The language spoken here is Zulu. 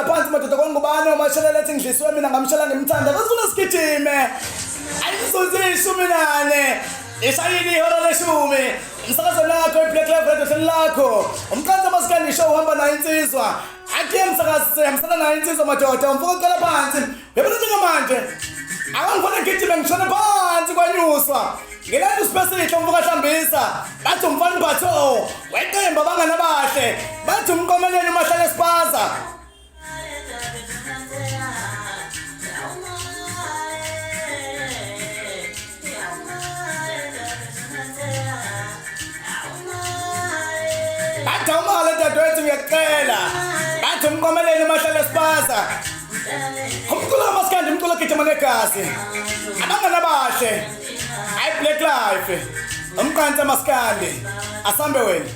ngizobhala phansi madoda kwangubani omashela lethi ngidliswe mina ngamshela ngimthanda basifuna sigijime ayizozile 14 ishayini ihora leshumi umsakazo lakho iBlack Live Radio hlelo lakho umqanza masikandi show uhamba nayo insizwa athi umsakazo sihambisana nayo insizwa madoda umfuka uqala phansi uyabona njengamanje akangifuna ngigijime ngishona phansi kwanyuswa ngelanda usipesihle umfuka hlambisa bathi umfana batho weqemba bangana bahle bathi umqomeleni umahlale sipaza bathi umale dadewethu ngiyacela bathi umqomeleni umahlale sipaza umculo masikandi umculo gijima negazi abangana bahle iBlack Live umqansa masikandi asambe wena